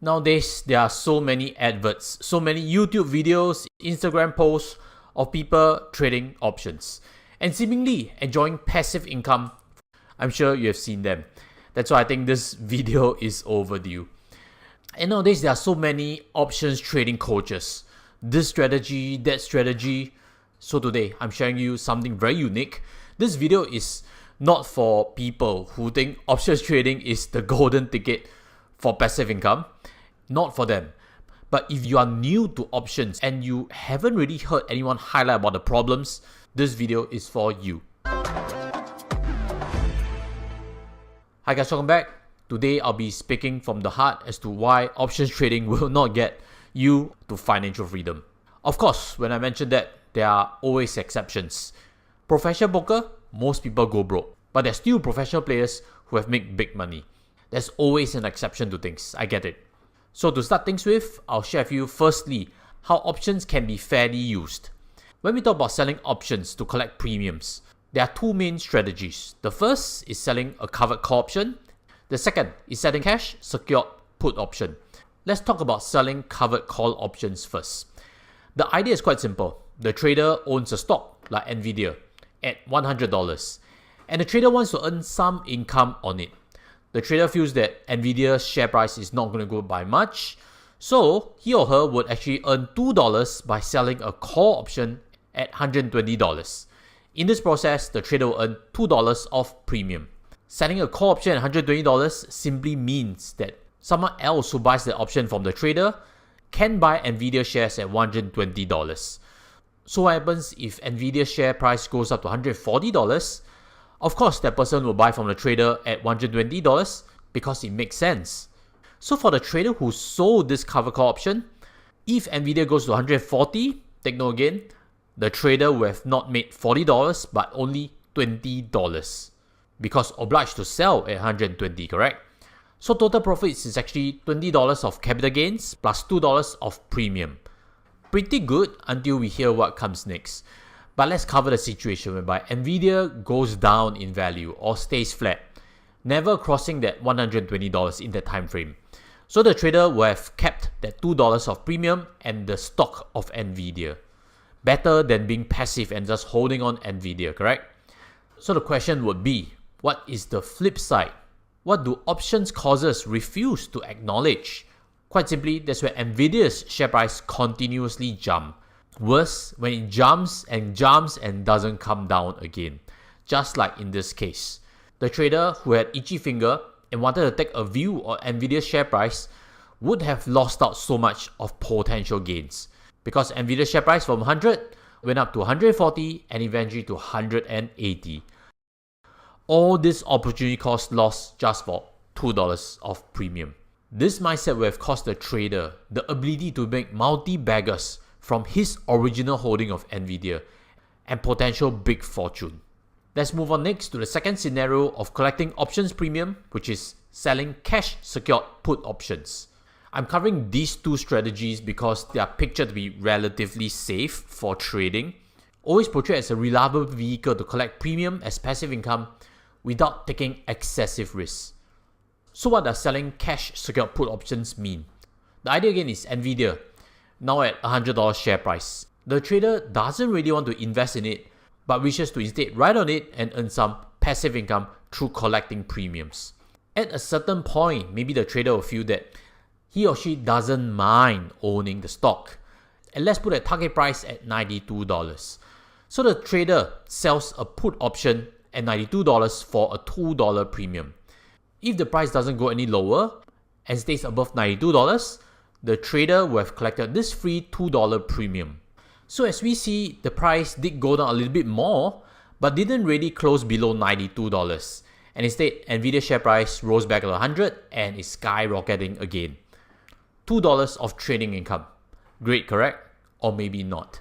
Nowadays, there are so many adverts, so many YouTube videos, Instagram posts of people trading options and seemingly enjoying passive income. I'm sure you have seen them. That's why I think this video is overdue. And nowadays, there are so many options trading coaches. This strategy, that strategy. So today, I'm sharing you something very unique. This video is not for people who think options trading is the golden ticket for passive income. Not for them. But if you are new to options and you haven't really heard anyone highlight about the problems, this video is for you. Hi guys, welcome back. Today I'll be speaking from the heart as to why options trading will not get you to financial freedom. Of course, when I mention that, there are always exceptions. Professional poker, most people go broke. But there's still professional players who have made big money. There's always an exception to things, I get it. So to start things with, I'll share with you firstly how options can be fairly used. When we talk about selling options to collect premiums, there are two main strategies. The first is selling a covered call option. The second is selling cash secured put option. Let's talk about selling covered call options first. The idea is quite simple. The trader owns a stock like Nvidia at $100 and the trader wants to earn some income on it. The trader feels that Nvidia's share price is not going to go by much, so he or her would actually earn $2 by selling a call option at $120. In this process, the trader will earn $2 of premium. Selling a call option at $120 simply means that someone else who buys the option from the trader can buy Nvidia shares at $120. So what happens if Nvidia's share price goes up to $140? Of course, that person will buy from the trader at $120 because it makes sense. So for the trader who sold this cover call option, if Nvidia goes to $140, take note again, the trader will have not made $40 but only $20 because obliged to sell at $120, correct? So total profits is actually $20 of capital gains plus $2 of premium. Pretty good until we hear what comes next. But let's cover the situation whereby Nvidia goes down in value or stays flat, never crossing that $120 in that time frame. So the trader will have kept that $2 of premium and the stock of Nvidia. Better than being passive and just holding on Nvidia, correct? So the question would be, what is the flip side? What do options causes refuse to acknowledge? Quite simply, that's where Nvidia's share price continuously jumps. Worse, when it jumps and doesn't come down again. Just like in this case. The trader who had itchy finger and wanted to take a view on Nvidia's share price would have lost out so much of potential gains. Because Nvidia's share price from 100 went up to 140 and eventually to 180. All this opportunity cost lost just for $2 of premium. This mindset will have cost the trader the ability to make multi-baggers from his original holding of Nvidia and potential big fortune. Let's move on next to the second scenario of collecting options premium, which is selling cash secured put options. I'm covering these two strategies because they are pictured to be relatively safe for trading, always portrayed as a reliable vehicle to collect premium as passive income without taking excessive risks. So what does selling cash secured put options mean? The idea again is Nvidia, now at $100 share price. The trader doesn't really want to invest in it, but wishes to instead ride on it and earn some passive income through collecting premiums. At a certain point, maybe the trader will feel that he or she doesn't mind owning the stock. And let's put a target price at $92. So the trader sells a put option at $92 for a $2 premium. If the price doesn't go any lower and stays above $92, the trader will have collected this free $2 premium. So as we see, the price did go down a little bit more, but didn't really close below $92. And instead, Nvidia's share price rose back to 100 and is skyrocketing again. $2 of trading income. Great, correct? Or maybe not.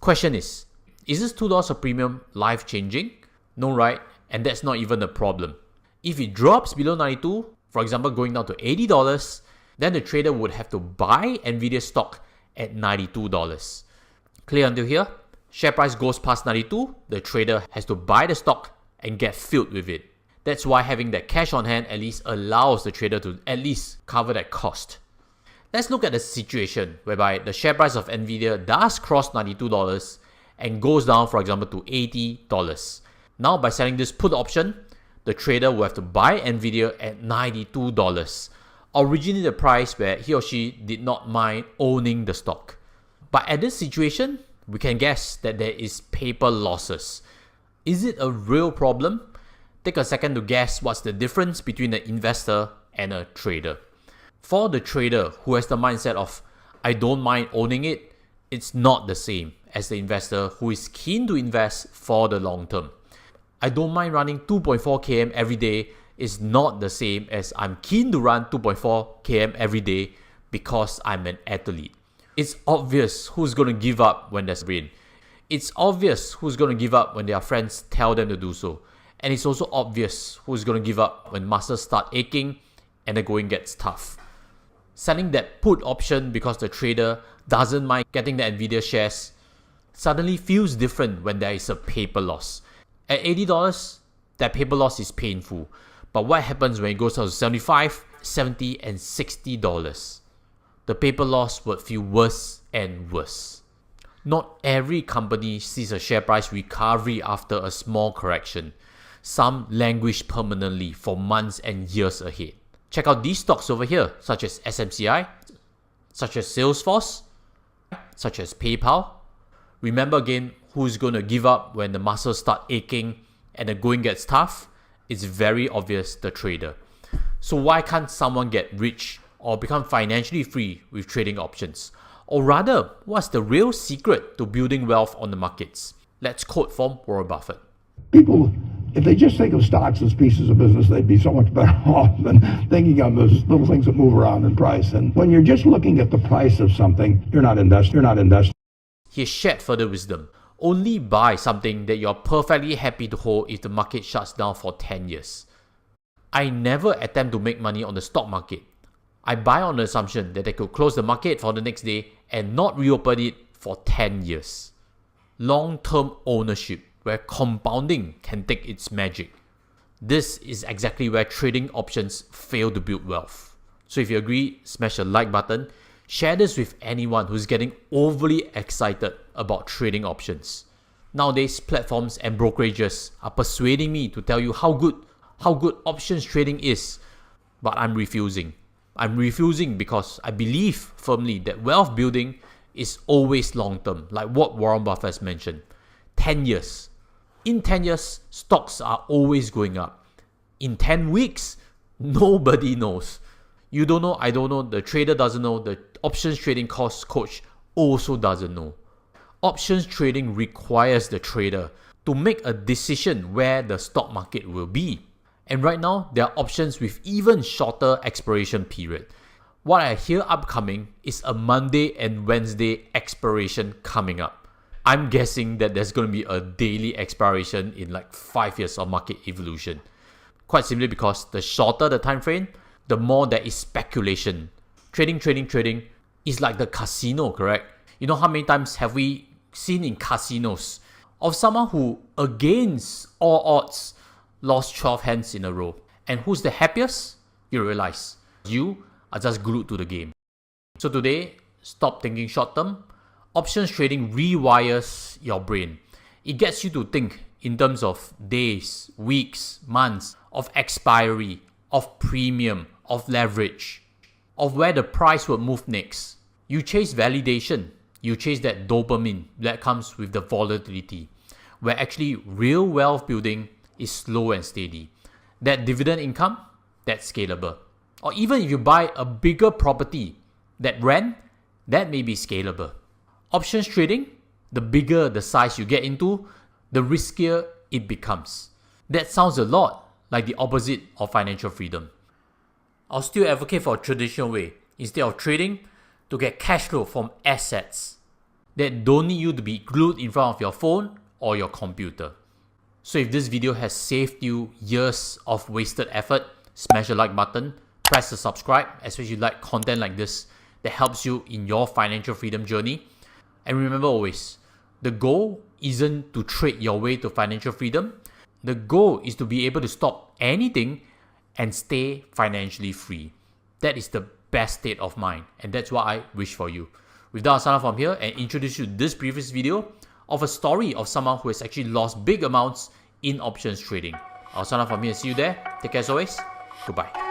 Question is this $2 of premium life-changing? No, right? And that's not even the problem. If it drops below 92, for example going down to $80, then the trader would have to buy Nvidia stock at $92. Clear until here? Share price goes past 92, the trader has to buy the stock and get filled with it. That's why having that cash on hand at least allows the trader to at least cover that cost. Let's look at the situation whereby the share price of Nvidia does cross $92 and goes down, for example, to $80. Now, by selling this put option, the trader will have to buy Nvidia at $92, originally the price where he or she did not mind owning the stock. But at this situation, we can guess that there is paper losses. Is it a real problem? Take a second to guess what's the difference between an investor and a trader. For the trader who has the mindset of, I don't mind owning it, it's not the same as the investor who is keen to invest for the long term. I don't mind running 2.4 km every day is not the same as I'm keen to run 2.4 km every day because I'm an athlete. It's obvious who's going to give up when there's rain. It's obvious who's going to give up when their friends tell them to do so. And it's also obvious who's going to give up when muscles start aching and the going gets tough. Selling that put option because the trader doesn't mind getting the Nvidia shares suddenly feels different when there is a paper loss. At $80, that paper loss is painful. But what happens when it goes down to $75, $70, and $60? The paper loss would feel worse and worse. Not every company sees a share price recovery after a small correction. Some languish permanently for months and years ahead. Check out these stocks over here, such as SMCI, such as Salesforce, such as PayPal. Remember again, who's going to give up when the muscles start aching and the going gets tough? It's very obvious, the trader. So why can't someone get rich or become financially free with trading options? Or rather, what's the real secret to building wealth on the markets? Let's quote from Warren Buffett. People, if they just think of stocks as pieces of business, they'd be so much better off than thinking of them as little things that move around in price. And when you're just looking at the price of something, you're not investing. He shared further wisdom. Only buy something that you're perfectly happy to hold if the market shuts down for 10 years. I never attempt to make money on the stock market. I buy on the assumption that they could close the market for the next day and not reopen it for 10 years. Long-term ownership, where compounding can take its magic. This is exactly where trading options fail to build wealth. So if you agree, smash the like button. Share this with anyone who's getting overly excited about trading options. Nowadays, platforms and brokerages are persuading me to tell you how good options trading is, but I'm refusing. I'm refusing because I believe firmly that wealth building is always long term, like what Warren Buffett has mentioned. 10 years. In 10 years, stocks are always going up. In 10 weeks, nobody knows. You don't know, I don't know, the trader doesn't know, the options trading coach also doesn't know. Options trading requires the trader to make a decision where the stock market will be. And right now, there are options with even shorter expiration period. What I hear upcoming is a Monday and Wednesday expiration coming up. I'm guessing that there's going to be a daily expiration in like 5 years of market evolution. Quite simply because the shorter the time frame, the more there is speculation. Trading is like the casino, correct? You know how many times have we seen in casinos of someone who, against all odds, lost 12 hands in a row? And who's the happiest? You realize you are just glued to the game. So today, stop thinking short term. Options trading rewires your brain. It gets you to think in terms of days, weeks, months, of expiry, of premium, of leverage, of where the price will move next. You chase validation. You chase that dopamine that comes with the volatility, where actually real wealth building is slow and steady. That dividend income, that's scalable. Or even if you buy a bigger property that rent, that may be scalable. Options trading, the bigger the size you get into, the riskier it becomes. That sounds a lot like the opposite of financial freedom. I'll still advocate for a traditional way, instead of trading, to get cash flow from assets that don't need you to be glued in front of your phone or your computer. So if this video has saved you years of wasted effort, smash the like button, press the subscribe, especially if you like content like this that helps you in your financial freedom journey. And remember always, the goal isn't to trade your way to financial freedom. The goal is to be able to stop anything and stay financially free. That is the best state of mind, and that's what I wish for you. With that, I'll sign off from here and introduce you to this previous video of a story of someone who has actually lost big amounts in options trading. I'll sign off from here. See you there. Take care as always. Goodbye.